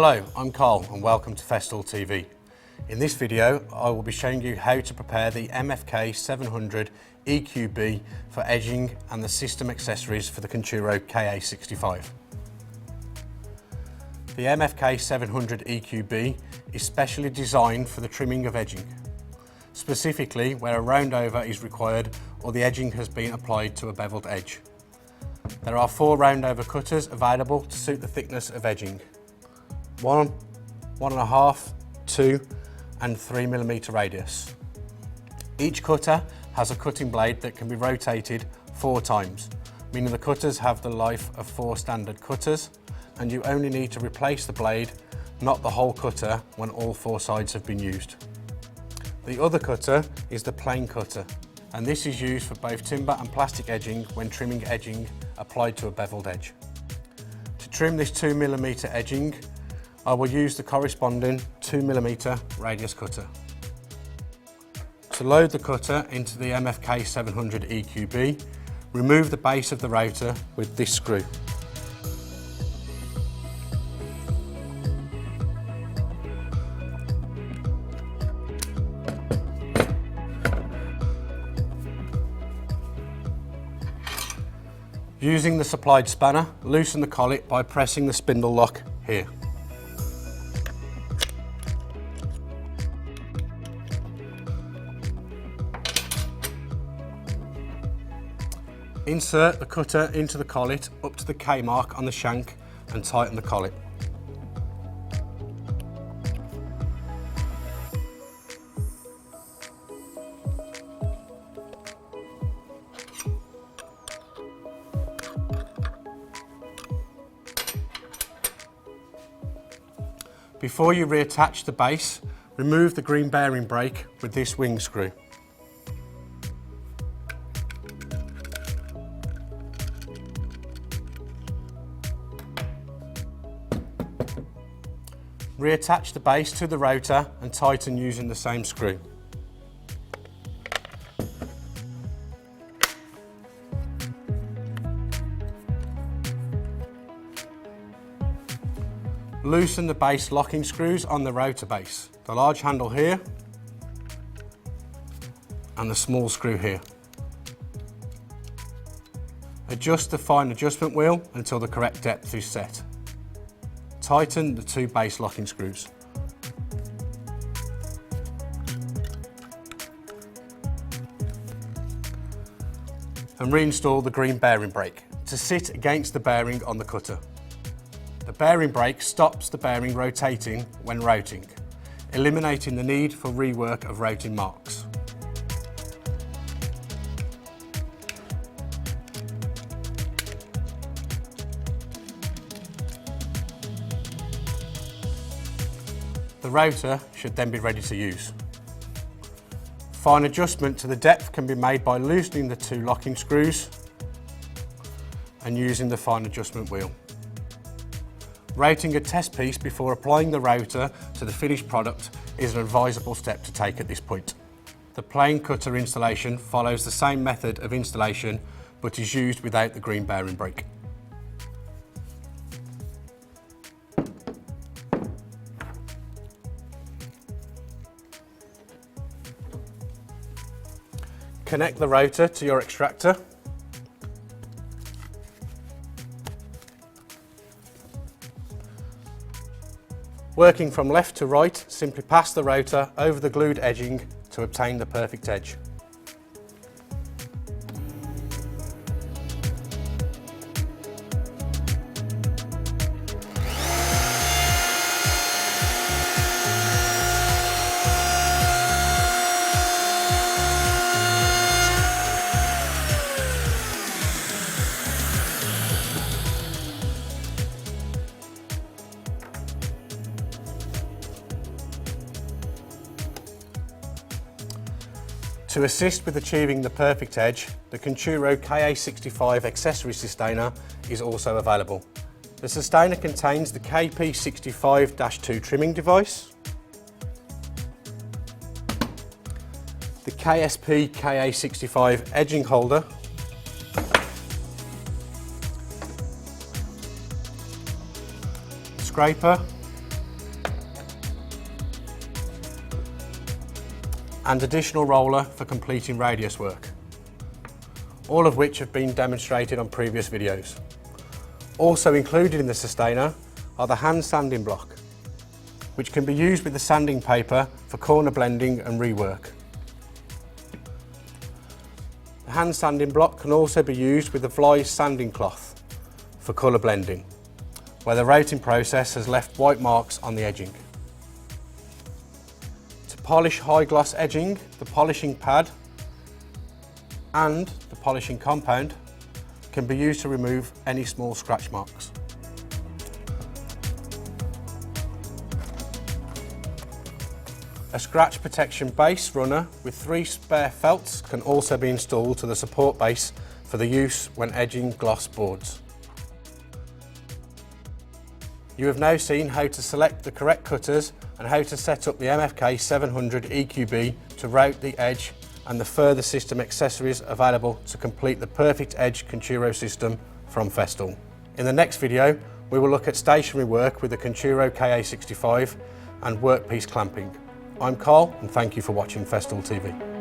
Hello, I'm Carl and welcome to Festool TV. In this video I will be showing you how to prepare the MFK 700 EQB for edging and the system accessories for the CONTURO KA65. The MFK 700 EQB is specially designed for the trimming of edging, specifically where a roundover is required or the edging has been applied to a beveled edge. There are 4 roundover cutters available to suit the thickness of edging. 1, 1.5, 2 and 3mm radius. Each cutter has a cutting blade that can be rotated 4 times, meaning the cutters have the life of 4 standard cutters and you only need to replace the blade, not the whole cutter, when all 4 sides have been used. The other cutter is the plain cutter, and this is used for both timber and plastic edging when trimming edging applied to a beveled edge. To trim this 2mm edging, I will use the corresponding 2mm radius cutter. To load the cutter into the MFK 700 EQB, remove the base of the router with this screw. Using the supplied spanner, loosen the collet by pressing the spindle lock here. Insert the cutter into the collet up to the K mark on the shank and tighten the collet. Before you reattach the base, remove the green bearing brake with this wing screw. Reattach the base to the rotor and tighten using the same screw. Loosen the base locking screws on the rotor base, the large handle here and the small screw here. Adjust the fine adjustment wheel until the correct depth is set. Tighten the 2 base locking screws. And reinstall the green bearing brake to sit against the bearing on the cutter. The bearing brake stops the bearing rotating when routing, eliminating the need for rework of routing marks. The router should then be ready to use. Fine adjustment to the depth can be made by loosening the 2 locking screws and using the fine adjustment wheel. Routing a test piece before applying the router to the finished product is an advisable step to take at this point. The plain cutter installation follows the same method of installation but is used without the green bearing brake. Connect the rotor to your extractor. Working from left to right, simply pass the rotor over the glued edging to obtain the perfect edge. To assist with achieving the perfect edge, the CONTURO KA65 accessory sustainer is also available. The sustainer contains the KP65-2 trimming device, the KSP KA65 edging holder, scraper, and additional roller for completing radius work, all of which have been demonstrated on previous videos. Also included in the sustainer are the hand sanding block, which can be used with the sanding paper for corner blending and rework. The hand sanding block can also be used with the Vlys sanding cloth for colour blending, where the routing process has left white marks on the edging. To polish high gloss edging, the polishing pad and the polishing compound can be used to remove any small scratch marks. A scratch protection base runner with 3 spare felts can also be installed to the support base for the use when edging gloss boards. You have now seen how to select the correct cutters and how to set up the MFK 700 EQB to route the edge and the further system accessories available to complete the perfect edge CONTURO system from Festool. In the next video, we will look at stationary work with the CONTURO KA65 and workpiece clamping. I'm Carl and thank you for watching Festool TV.